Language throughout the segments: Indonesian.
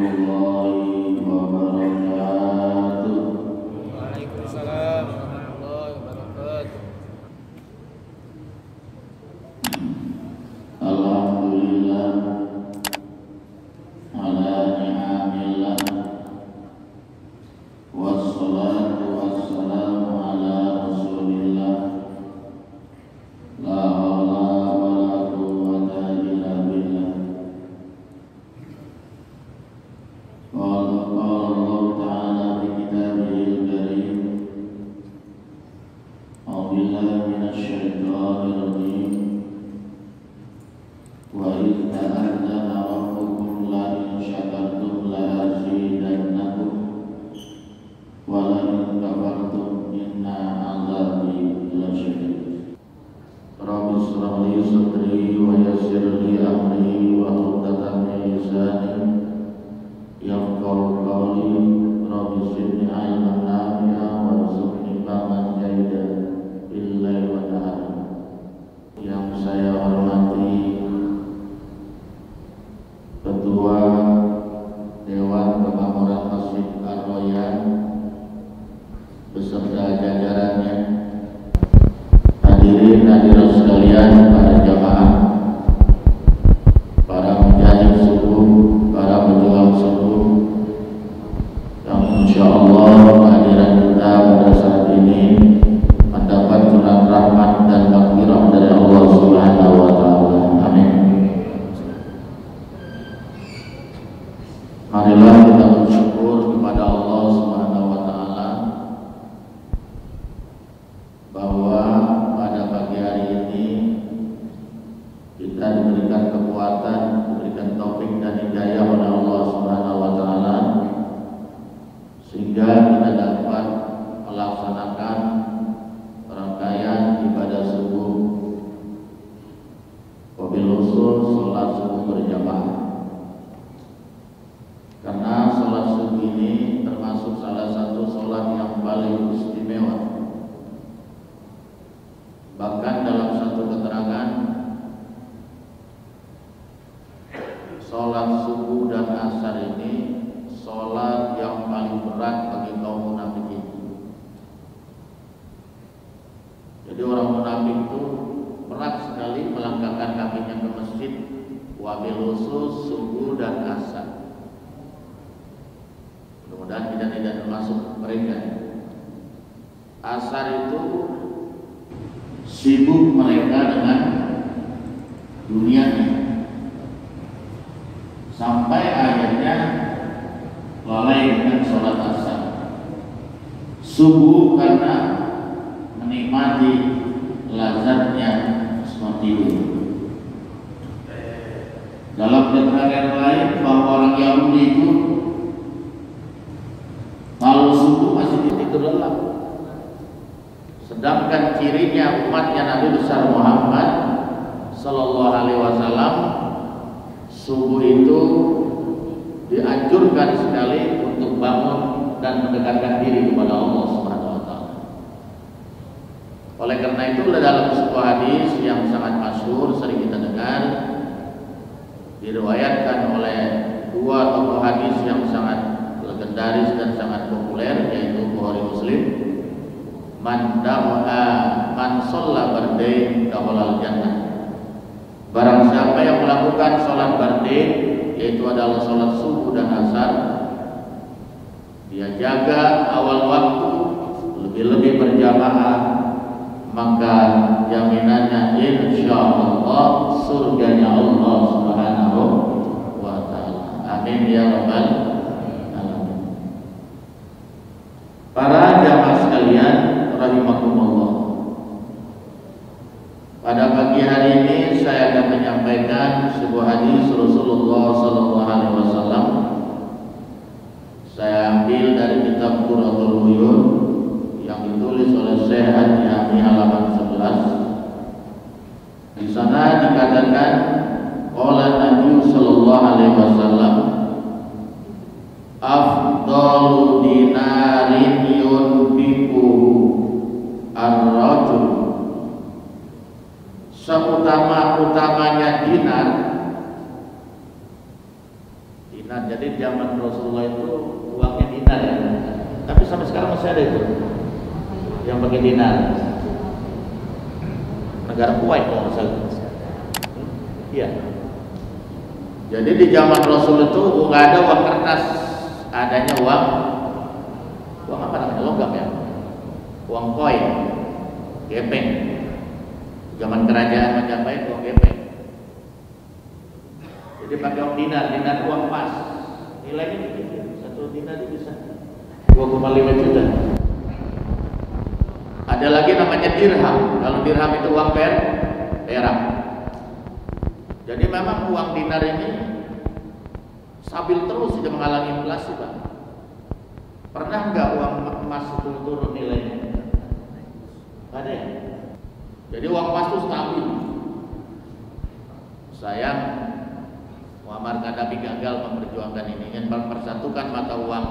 warahmatullahi wabarakatuh. Waalaikumsalam warahmatullahi wabarakatuh. Alhamdulillah ala ni'amillah, wassalatu wassalamu ala rasulillah, la hawla wa la quwwata illa billah. Qala Allah ta'ala fi kitabihil karim, a'udzu billahi minasy syaithanir rajim. Wa idh ta'adzana rabbukum la in syakartum la azidannakum wa la in kafartum inna 'adzabi lasyadid. Rabbi shrah li sadri wa yassir li amri wa hlul 'uqdatam min lisani yafqahu qawli. Rabbi zidni 'ilman nafi'an warzuqni fahman jayyidan bil-laili wan nahar. Yang saya hormati Ketua Dewan Kemakmuran Masjid Ar-Royan beserta jajarannya, hadirin hadirat sekalian, para jamaah, para mujahid subuh, para pejuang subuh, yang insyaallah kehadiran kita pada saat ini mendapat curahan rahmat dan maghfirah dari Allah Subhanahu wa taala. Amin. Marilah kita bersyukur kepada Allah Subhanahu wa taala bahwa pada pagi hari ini kita diberikan kekuatan, diberikan taufik dan hidayah oleh Allah Subhanahu wa taala sehingga kita dapat melaksanakan rangkaian ibadah subuh, wabil khusus salat subuh berjamaah. Karena sholat subuh ini termasuk salah satu sholat yang paling istimewa. Bahkan dalam satu keterangan, sholat subuh dan asar ini sholat yang paling berat bagi kaum munafikin. Jadi orang munafik itu berat sekali melangkahkan kakinya ke masjid, wabil khusus subuh dan asar. Mudah-mudahan kita tidak termasuk mereka. Asar itu sibuk mereka dengan dunianya, sampai akhirnya lalai dengan sholat asar. Subuh karena menikmati lazatnya seperti itu. Dalam keterangan lain bahwa orang Yahudi itu kalau subuh masih tidur lelap, sedangkan cirinya umatnya Nabi besar Muhammad Sallallahu Alaihi Wasallam, subuh itu dianjurkan sekali untuk bangun dan mendekatkan diri kepada Allah Subhanahu Wa Taala. Oleh karena itu dalam sebuah hadis yang sangat masyhur sering kita dengar, diriwayatkan oleh dua tokoh hadis yang sangat legendaris dan sangat populer, yaitu Bukhari Muslim, man shalla bardain dakhalal jannah. Barang siapa yang melakukan sholat bardain, yaitu adalah sholat subuh dan asar, dia jaga awal waktu, lebih-lebih berjamaah, maka jaminannya insyaallah surganya Allah Subhanahu wa taala. Amin ya rabbal alamin. Para jamaah sekalian rahimakumullah, pada pagi hari ini saya akan menyampaikan sebuah hadis Rasulullah sallallahu alaihi wasallam. Saya ambil dari kitab Qurratul Uyun yang ditulis oleh Syekh Al-Jami halaman 11. Di sana dikatakan qala Nabi sallallahu alaihi wasallam, afdalu dinarin yunfiqu ar-rajul, seutama-utamanya dinar Dinar. Jadi zaman Rasulullah itu uangnya dinar ya. Tapi sampai sekarang masih ada itu yang pakai dinar. Negara Kuwait kalau nggak salah. Iya. Jadi di zaman Rasul itu nggak ada uang kertas, adanya uang apa namanya, logam ya, uang koin, gepeng. Zaman kerajaan Majapahit uang gepeng. Jadi pakai uang dinar uang emas. Nilainya dikit, satu dinar itu bisa 2,5 juta. Ada lagi namanya dirham. Kalau dirham itu uang perak. Jadi memang uang dinar ini stabil terus, tidak mengalami inflasi, Pak. Pernah nggak uang emas itu turun nilainya? Ada ya? Jadi uang emas itu stabil. Sayang Muammar Gaddafi gagal memperjuangkan ini, ingin mempersatukan mata uang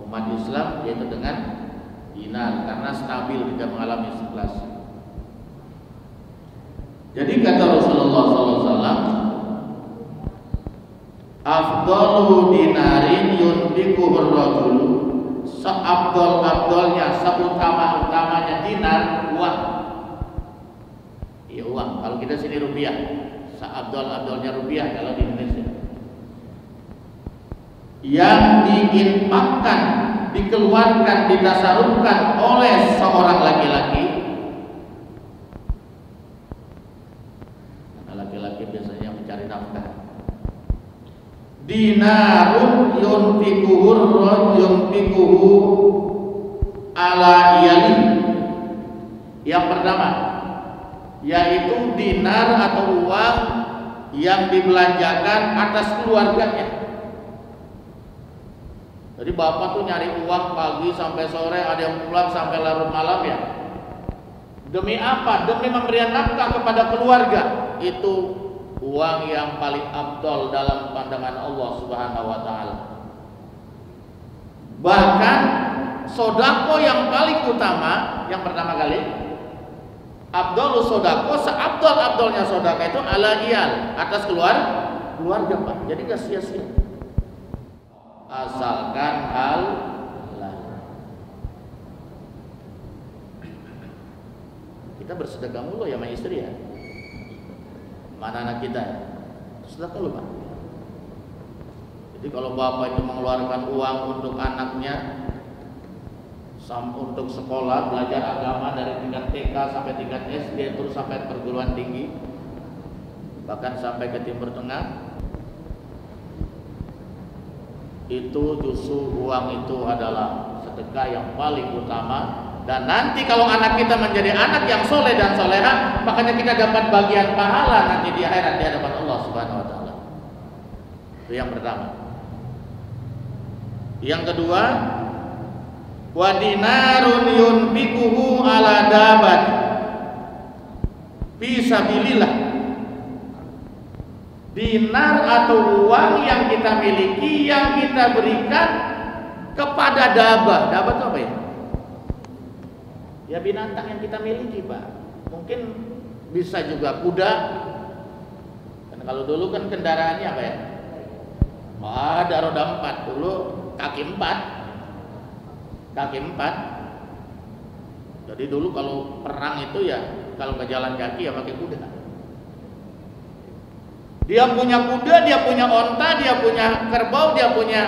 umat Islam yaitu dengan dinar karena stabil, tidak mengalami inflasi. Jadi kata Rasulullah SAW, afdalu dinarin yunfiquhur rajulu, seabdol-abdolnya, seutama-utamanya dinar, uang. Iya, uang. Kalau kita sini rupiah, seabdol-abdolnya rupiah kalau di Indonesia. Yang diinfakkan, dikeluarkan, ditasarufkan oleh seorang laki-laki. Laki-laki biasanya mencari nafkah. Dinarun yunfikuhu ala iyali. Yang pertama yaitu dinar atau uang yang dibelanjakan atas keluarganya. Jadi bapak tuh nyari uang pagi sampai sore, ada yang pulang sampai larut malam ya. Demi apa? Demi memberikan nafkah kepada keluarga. Itu uang yang paling afdal dalam pandangan Allah Subhanahu wa taala. Bahkan sodako yang paling utama, yang pertama kali, afdalus sodako, seabdal-abdalnya sodako itu ala iyal, atas keluarga, Pak. Jadi gak sia-sia. Asalkan halal. Kita bersedekah mulu ya sama istri ya. Mana anak kita ya? Sedekah lu, Pak. Jadi kalau bapak itu mengeluarkan uang untuk anaknya, untuk sekolah, belajar agama dari tingkat TK sampai tingkat SD, terus sampai perguruan tinggi, bahkan sampai ke Timur Tengah, itu justru uang itu adalah sedekah yang paling utama. Dan nanti kalau anak kita menjadi anak yang soleh dan soleha, makanya kita dapat bagian pahala nanti di akhirat di hadapan Allah Subhanahu wa taala. Itu yang pertama. Yang kedua, wa dinarun yunfiquhu ala dabat fi sabilillah. Dinar atau uang yang kita miliki, yang kita berikan kepada dabah. Dabah itu apa ya? Ya binatang yang kita miliki, Pak. Mungkin bisa juga kuda. Kan kalau dulu kan kendaraannya apa ya? Ada roda 4, dulu kaki 4. Jadi dulu kalau perang itu ya, kalau ke jalan kaki ya pakai kuda. Dia punya kuda, dia punya onta, dia punya kerbau, dia punya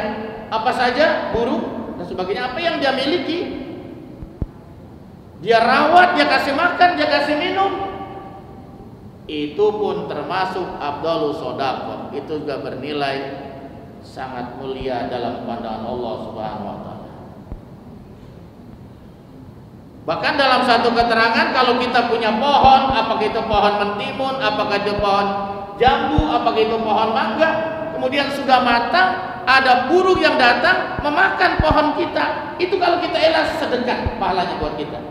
apa saja, burung dan sebagainya. Apa yang dia miliki, dia rawat, dia kasih makan, dia kasih minum. Itu pun termasuk afdalus shodaqah. Itu juga bernilai sangat mulia dalam pandangan Allah Subhanahu wa taala. Bahkan dalam satu keterangan, kalau kita punya pohon, apakah itu pohon mentimun, apakah itu pohon jambu, apakah itu pohon mangga, kemudian sudah matang, ada burung yang datang memakan pohon kita, itu kalau kita ikhlas sedekah pahalanya buat kita.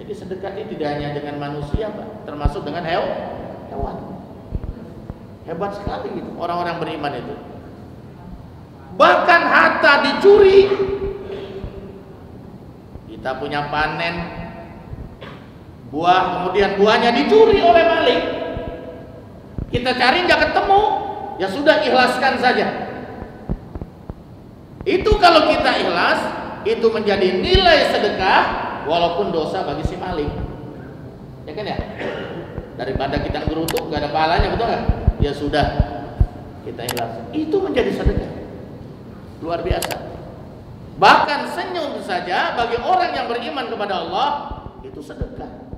Jadi sedekah ini tidak hanya dengan manusia, Pak, termasuk dengan hewan. Hebat sekali gitu orang-orang beriman itu. Bahkan harta dicuri. Kita punya panen buah, kemudian buahnya dicuri oleh maling. Kita cari nggak ketemu, ya sudah, ikhlaskan saja. Itu kalau kita ikhlas, itu menjadi nilai sedekah walaupun dosa bagi si maling. Ya kan ya? Daripada kita ngerutuk gak ada pahalanya, betul nggak? Ya sudah, kita ikhlas. Itu menjadi sedekah. Luar biasa. Bahkan senyum saja bagi orang yang beriman kepada Allah itu sedekah.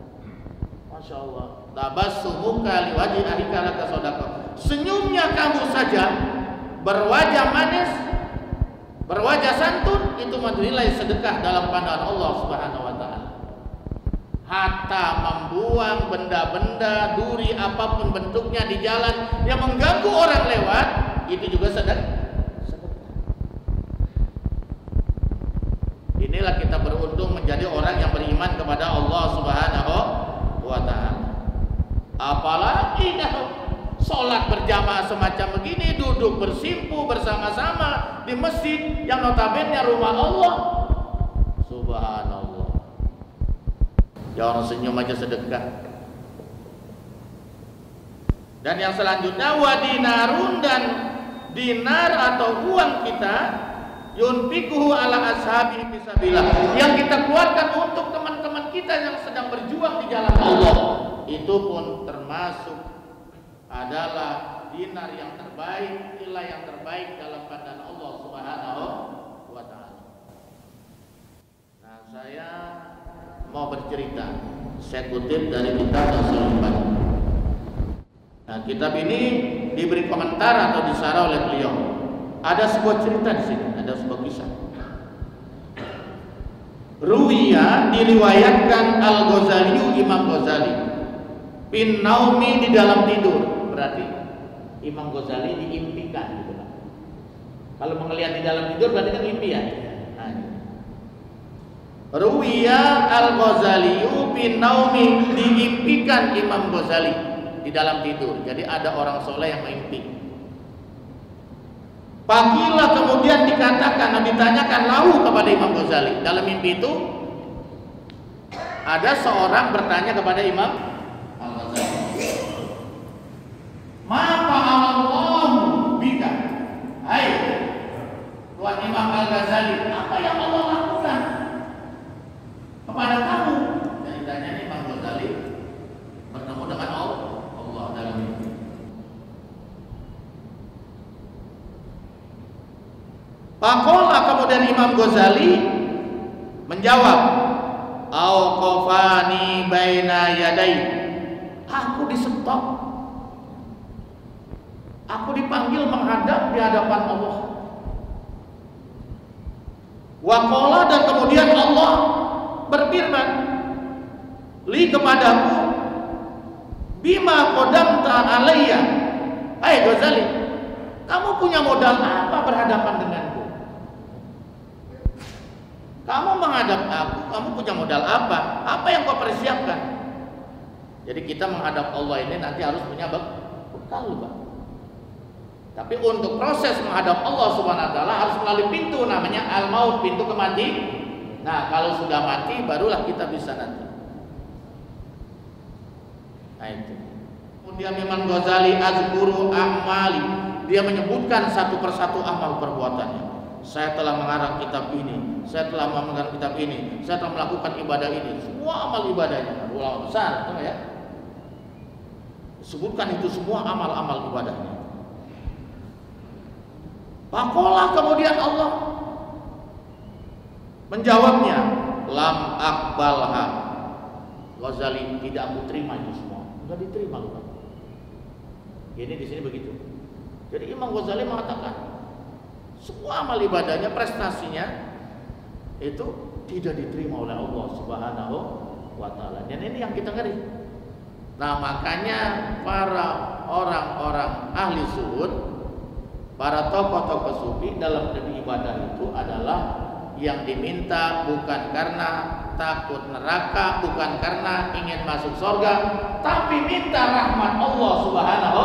Masya Allah. Tabassumuka liwajhi akhika laka shadaqah. Senyumnya kamu saja berwajah manis, berwajah santun, itu nilai sedekah dalam pandangan Allah Subhanahu wa taala. Hatta membuang benda-benda duri apapun bentuknya di jalan yang mengganggu orang lewat, itu juga sedekah. Inilah kita beruntung menjadi orang yang beriman kepada Allah Subhanahu wa taala. Apalagi kalau sholat berjamaah semacam begini, duduk bersimpu bersama-sama di masjid yang notabene rumah Allah. Subhanallah. Ya, orang senyum aja sedekah. Dan yang selanjutnya, wa dinarun, dan dinar atau uang kita yunfikuhu ala ashabi fisabilillah, yang kita keluarkan untuk teman-teman kita yang sedang berjuang di jalan Allah, itu pun termasuk adalah dinar yang terbaik, nilai yang terbaik dalam pandangan Allah Subhanahu wa taala. Nah, saya mau bercerita, saya kutip dari kitab Rasul. Nah, kitab ini diberi komentar atau disarah oleh beliau. Ada sebuah cerita di sini, ada sebuah kisah. Ruwiya, diriwayatkan Al-Ghazali, Imam Ghazali, bin naumi, di dalam tidur. Berarti Imam Ghazali diimpikan gitu kan. Kalau melihat di dalam tidur berarti kan mimpi ya. Nah, Ruwiya Al-Ghazali bin naumi, diimpikan Imam Ghazali di dalam tidur. Jadi ada orang soleh yang mimpi. Pagilah kemudian dikatakan, ditanyakan lahu kepada Imam Ghazali. Dalam mimpi itu ada seorang bertanya kepada Imam Al-Ghazali, ma fa'alallahu bika, hai Tuan Imam Al-Ghazali, apa yang Allah lakukan kepada kamu? Dan ditanya Imam Ghazali bertemu dengan Allah dalam mimpi. Faqala, kemudian Imam Ghazali menjawab, auqafani baina yadai, aku disetop, aku dipanggil menghadap di hadapan Allah. Wa qala, dan kemudian Allah berfirman li kepadaku, bima qadamta alayya, hai Ghazali, kamu punya modal apa berhadapan denganku? Kamu menghadap aku, kamu punya modal apa? Apa yang kau persiapkan? Jadi kita menghadap Allah ini nanti harus punya bekal, Pak. Tapi untuk proses menghadap Allah Subhanahu wa taala harus melalui pintu namanya al-maut, pintu kematian. Nah, kalau sudah mati barulah kita bisa nanti. Nah itu. Kemudian Imam Ghazali azkuru a'mali, dia menyebutkan satu persatu amal perbuatannya. Saya telah mengarang kitab ini, saya telah memegang kitab ini, saya telah melakukan ibadah ini, semua amal ibadahnya. Ulama besar, betul ya? Sebutkan itu semua amal-amal ibadahnya. Pakola, kemudian Allah menjawabnya, lam akbalha, Ghazali, tidak aku terima itu semua. Enggak diterima loh, Pak. Ini di sini begitu. Jadi Imam Ghazali mengatakan semua amal ibadahnya, prestasinya itu tidak diterima oleh Allah Subhanahu wa taala. Dan ini yang kita ngeri. Nah, makanya para orang-orang ahli zuhud, para tokoh-tokoh sufi dalam beribadah itu adalah yang diminta bukan karena takut neraka, bukan karena ingin masuk surga, tapi minta rahmat Allah Subhanahu,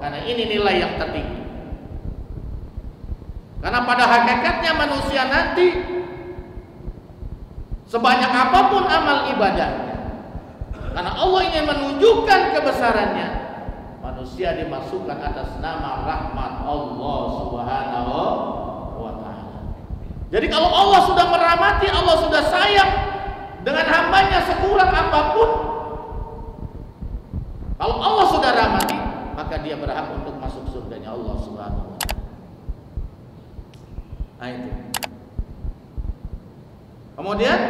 karena ini nilai yang tertinggi. Karena pada hakikatnya manusia nanti sebanyak apapun amal ibadahnya, karena Allah ingin menunjukkan kebesarannya, manusia dimasukkan atas nama rahmat Allah Subhanahu wa ta'ala. Jadi kalau Allah sudah merahmati, Allah sudah sayang dengan hambanya sekurang apapun, kalau Allah sudah rahmati, maka dia berhak untuk masuk surganya Allah Subhanahu wa ta'ala. Nah itu. Kemudian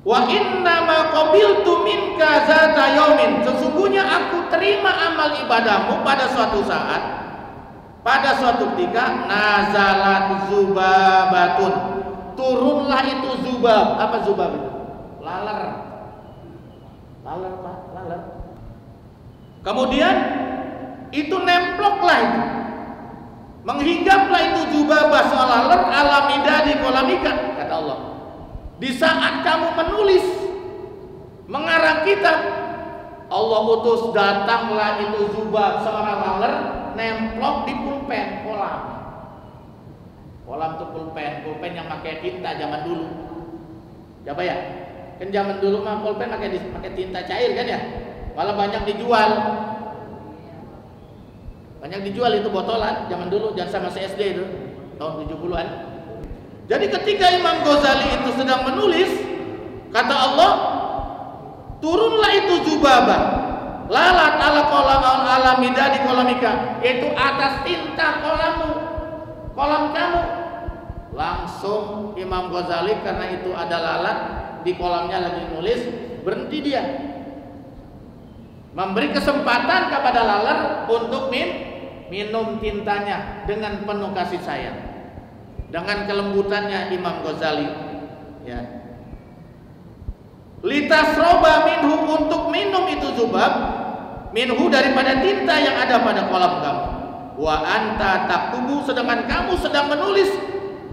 wa inna ma qabiltu minka zata yaumin, sesungguhnya aku terima amal ibadahmu pada suatu saat, pada suatu ketika, nazalat zubabatun, turunlah itu zubab. Apa zubab itu? Laler. Laler Pak, laler. Kemudian itu nemploklah itu, menghinggaplah itu zubabah soal laler alamida di kolamika, kata Allah. Di saat kamu menulis mengarang kitab, Allah utus datanglah itu zubab seorang laler nemplok di pulpen kolam. Kolam itu pulpen yang pakai tinta zaman dulu. Coba ya, kan zaman dulu mah pulpen pakai tinta cair kan ya. Malah banyak dijual. Banyak dijual itu botolan zaman dulu, jangan sama SD itu tahun 70-an. Jadi ketika Imam Ghazali itu sedang menulis, kata Allah, turunlah itu zubabah, lalat ala kolam alamida di kolamika, yaitu atas tinta kolam kamu. Langsung Imam Ghazali, karena itu ada lalat di kolamnya lagi nulis, berhenti dia, memberi kesempatan kepada lalat untuk minum tintanya dengan penuh kasih sayang. Dengan kelembutannya Imam Ghazali, ya. Litasroba minhu, untuk minum itu zubab, minhu daripada tinta yang ada pada kolam kamu. Wa anta taktubu, sedangkan kamu sedang menulis.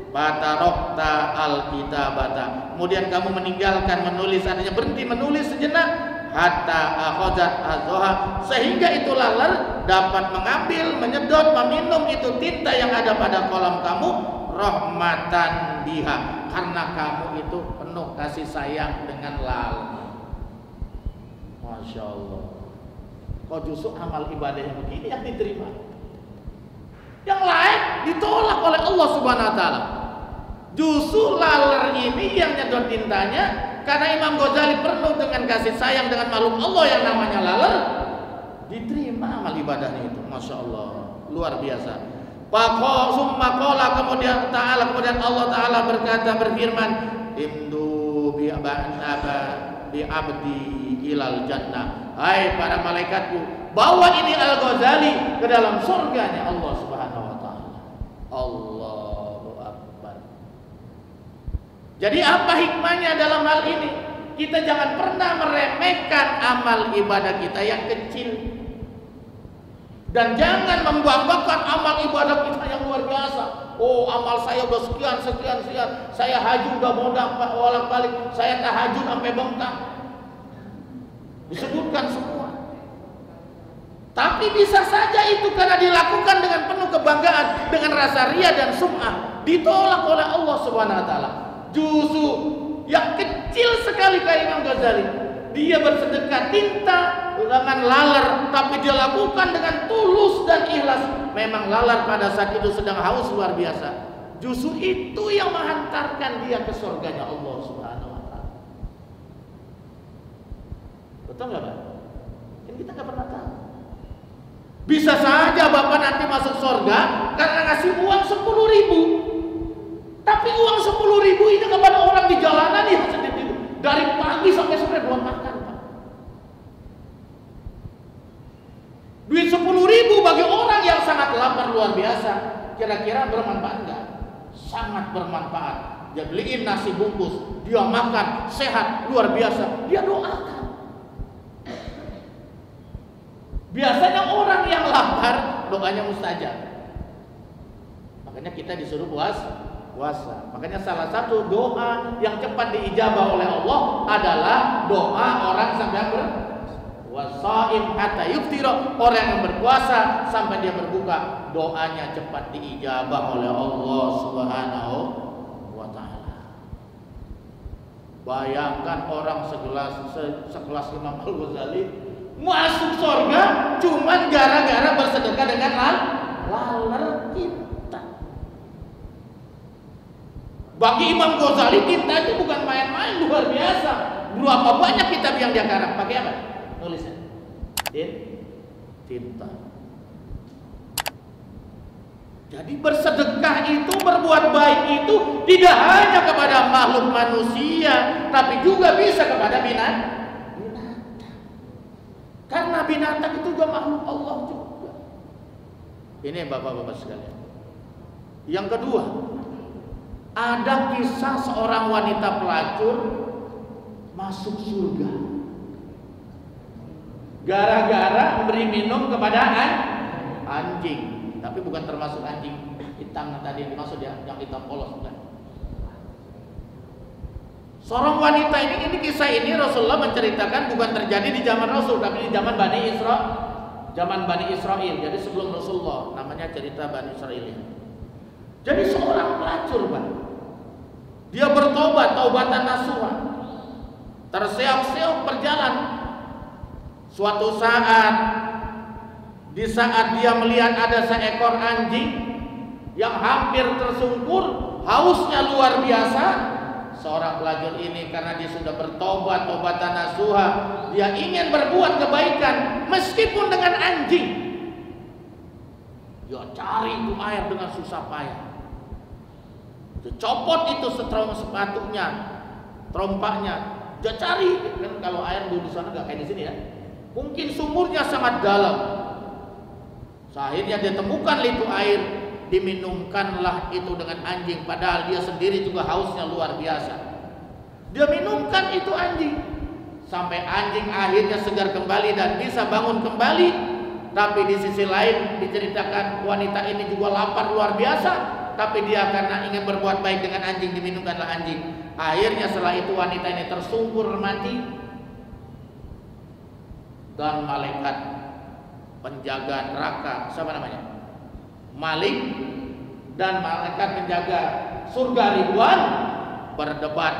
Batarokta alkitabata, kemudian kamu meninggalkan menulis, artinya berhenti menulis sejenak. Hatta akhazat azha, sehingga itu laler dapat mengambil, menyedot, meminum itu tinta yang ada pada kolam kamu. Rahmatan biha, karena kamu itu penuh kasih sayang dengan lalat. Masya Allah. Kok justru amal ibadah yang begini yang diterima, yang lain ditolak oleh Allah Subhanahu wa ta'ala. Justru laler ini yang nyedot tintanya, karena Imam Ghazali penuh dengan kasih sayang dengan makhluk Allah yang namanya laler, diterima amal ibadahnya itu. Masya Allah, luar biasa. Summa qala, kemudian Allah Ta'ala berfirman, imdu bi abdi ilal jannah, hai para malaikatku, bawa ini Al-Ghazali ke dalam surganya Allah Subhanahu wa ta'ala. Allahu Akbar. Jadi apa hikmahnya dalam hal ini? Kita jangan pernah meremehkan amal ibadah kita yang kecil, dan jangan membanggakan amal ibadah kita yang luar biasa. Oh, amal saya udah sekian. Saya haji udah bolak-balik, saya tahajud sampai bengkak. Disebutkan semua. Tapi bisa saja itu karena dilakukan dengan penuh kebanggaan, dengan rasa ria dan sum'ah, ditolak oleh Allah Subhanahu wa ta'ala. Justru yang kecil sekali kayak Imam Ghazali, dia bersedekah tinta dengan laler, tapi dia lakukan dengan tulus dan ikhlas. Memang laler pada saat itu sedang haus luar biasa. Justru itu yang menghantarkan dia ke surganya Allah Subhanahu wa ta'ala. Betul nggak Pak? Kan kita nggak pernah tahu. Bisa saja Bapak nanti masuk surga karena ngasih uang 10.000. Tapi uang 10.000 ini kepada orang di jalanan ya sedikit. Dari pagi sampai sore belum makan. Duit 10.000 bagi orang yang sangat lapar luar biasa, kira-kira bermanfaat enggak? Sangat bermanfaat. Dia beliin nasi bungkus, dia makan, sehat, luar biasa, dia doakan. Biasanya orang yang lapar doanya mustajab. Makanya kita disuruh puasa. Makanya salah satu doa yang cepat diijabah oleh Allah adalah doa orang sampai wasaim hatta yuftira, orang yang berpuasa sampai dia berbuka, doanya cepat diijabah oleh Allah Subhanahu wa ta'ala. Bayangkan orang sekelas Imam Al-Ghazali Masuk surga cuman gara-gara bersedekah dengan laler kita. Bagi Imam Ghazali kita itu bukan main-main, luar biasa. Berapa banyak kitab yang dia karang? Pakai apa? Nulisnya tinta. Jadi bersedekah itu, berbuat baik itu tidak hanya kepada makhluk manusia, tapi juga bisa kepada binatang. Karena binatang itu juga makhluk Allah juga. Ini bapak-bapak sekalian. Yang kedua, ada kisah seorang wanita pelacur masuk surga gara-gara memberi minum kepada anjing. Tapi bukan termasuk anjing hitam tadi yang dimaksud ya, yang hitam polos bukan. Seorang wanita ini kisah ini Rasulullah menceritakan bukan terjadi di zaman Rasul, tapi di zaman Bani Israel. Jadi sebelum Rasulullah, namanya cerita Bani Israel. Jadi seorang pelacur, Pak. Dia bertobat, taubatan nasuha. Terseok-seok berjalan. Suatu saat, di saat dia melihat ada seekor anjing yang hampir tersungkur, hausnya luar biasa. Seorang pelacur ini karena dia sudah bertobat, taubatan nasuha, dia ingin berbuat kebaikan meskipun dengan anjing. Dia cari itu air dengan susah payah. Dia copot itu sepatunya, terompaknya. Dia cari, kan kalau air di sana nggak kayak di sini ya. Mungkin sumurnya sangat dalam. Akhirnya dia temukan itu air, diminumkanlah itu dengan anjing, padahal dia sendiri juga hausnya luar biasa. Dia minumkan itu anjing sampai anjing akhirnya segar kembali dan bisa bangun kembali. Tapi di sisi lain diceritakan wanita ini juga lapar luar biasa, tapi dia karena ingin berbuat baik dengan anjing, diminumkanlah anjing. Akhirnya setelah itu wanita ini tersungkur mati, dan malaikat penjaga neraka, siapa namanya? Malik, dan malaikat penjaga surga Ridwan berdebat.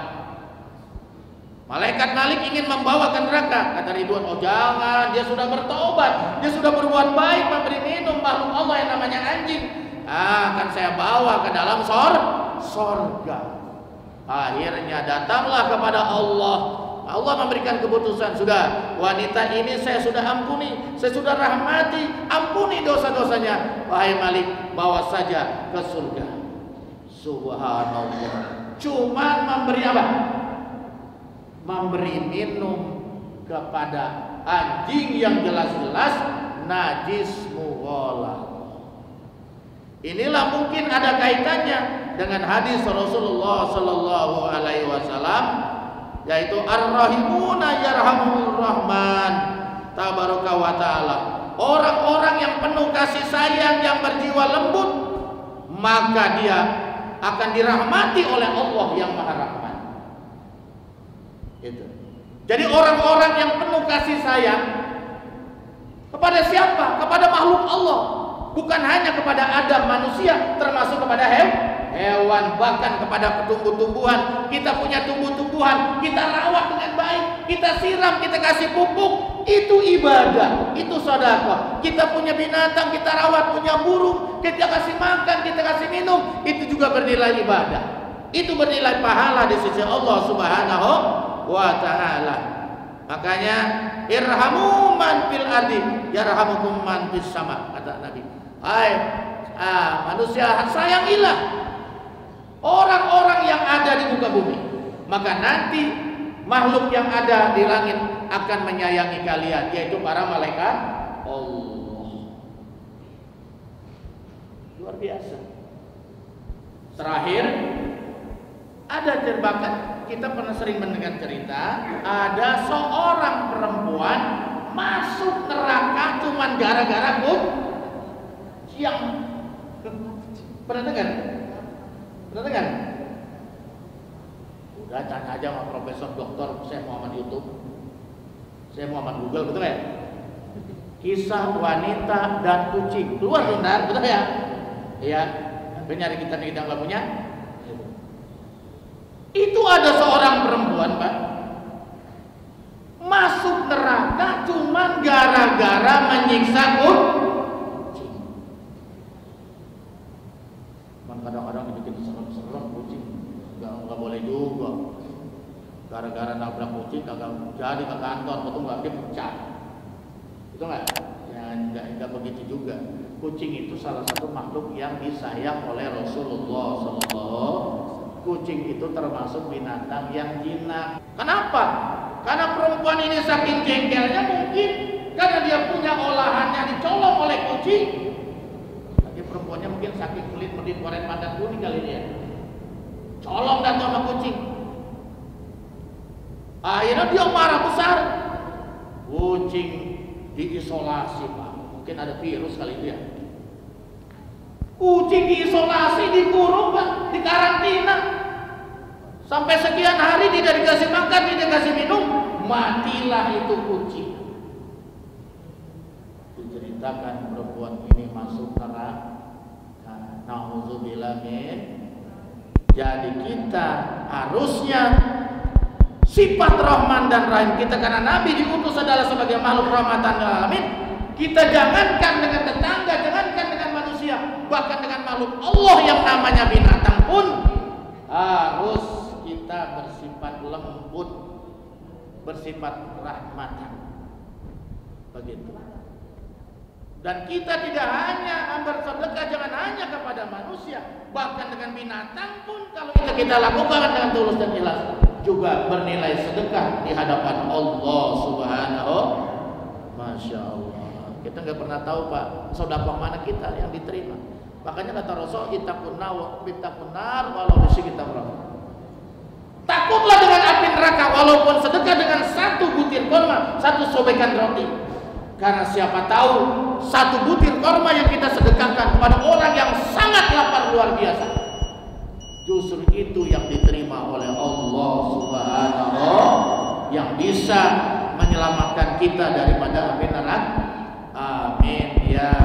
Malaikat Malik ingin membawa ke neraka, kata Ridwan, oh jangan, dia sudah bertobat, dia sudah berbuat baik, memberi minum makhluk Allah yang namanya anjing, akan saya bawa ke dalam sorga. Akhirnya datanglah kepada Allah. Allah memberikan keputusan, sudah, wanita ini saya sudah ampuni, saya sudah rahmati, ampuni dosa-dosanya. Wahai Malik, bawa saja ke surga. Subhanallah. Cuman memberi apa? Memberi minum kepada anjing yang jelas-jelas najis mughaladh. Inilah mungkin ada kaitannya dengan hadis Rasulullah sallallahu alaihi wasallam, yaitu ar-rahimuna yarhamur rahman tabaraka wa taala. Orang-orang yang penuh kasih sayang, yang berjiwa lembut, maka dia akan dirahmati oleh Allah yang Maha Rahman. Itu. Jadi orang-orang yang penuh kasih sayang kepada siapa? Kepada makhluk Allah, bukan hanya kepada Adam manusia, termasuk kepada hewan, bahkan kepada tumbuh-tumbuhan. Kita punya tumbuh-tumbuhan, kita rawat dengan baik, kita siram, kita kasih pupuk, itu ibadah, itu sedekah. Kita punya binatang, kita rawat, punya burung, kita kasih makan, kita kasih minum, itu juga bernilai ibadah. Itu bernilai pahala di sisi Allah Subhanahu wa taala. Makanya irhamu man fil ardi yarhamukum man fis sama, kata Nabi. Hai manusia, sayangilah orang-orang yang ada di muka bumi, maka nanti makhluk yang ada di langit akan menyayangi kalian, yaitu para malaikat Allah. Luar biasa. Terakhir, ada cerbakan, kita pernah sering mendengar cerita, ada seorang perempuan masuk neraka cuman gara-gara yang pernah dengar? Pernah dengar? Udah tanya aja sama Profesor Doktor, saya Muhammad YouTube, saya Muhammad Google, betul ya? Kisah wanita dan kucing, keluar benar, betul ya? Iya, tapi nyari kita nggak punya. Itu ada seorang perempuan, Pak, masuk neraka cuma gara-gara menyiksa kucing. Kadang-kadang dibikin serem-serem kucing, nggak boleh juga. Gara-gara nabrak kucing kagak jadi ke kantor, betul nggak, dia pecah. Itu nggak? Ya nggak begitu juga. Kucing itu salah satu makhluk yang disayang oleh Rasulullah SAW. Kucing itu termasuk binatang yang jinak. Kenapa? Karena perempuan ini saking jengkelnya, mungkin karena dia punya olahannya dicolong oleh kucing. Lagi perempuannya mungkin saking kulit mending goreng pandan kuning kali dia. Colong dan sama kucing. Akhirnya dia marah besar. Kucing diisolasi, Pak. Mungkin ada virus kali itu ya. Kucing diisolasi, dikurung, Pak, dikarantina. Sampai sekian hari tidak dikasih makan, tidak dikasih minum, matilah itu kucing. Diceritakan perempuan ini masuk neraka. Nauzubillah min. Jadi kita harusnya sifat Rahman dan Rahim kita, karena Nabi diutus adalah sebagai makhluk rahmatan lil alamin. Kita jangankan dengan tetangga, jangankan dengan manusia, bahkan dengan makhluk Allah yang namanya binatang pun harus kita bersifat lembut, bersifat rahmatan. Begitu. Dan kita tidak hanya bersedekah, jangan hanya kepada manusia, bahkan dengan binatang pun kalau kita lakukan dengan tulus dan ikhlas, juga bernilai sedekah di hadapan Allah Subhanahu. Masya Allah. Kita nggak pernah tahu, Pak, sedekah mana kita yang diterima. Makanya kata Rasul, ittaqun nar walau bisyikki tamrah. Takutlah dengan api neraka walaupun sedekah dengan satu butir kurma, satu sobekan roti. Karena siapa tahu satu butir kurma yang kita sedekahkan kepada orang yang sangat lapar luar biasa, justru itu yang diterima oleh Allah Subhanahu, yang bisa menyelamatkan kita daripada api neraka. Amin ya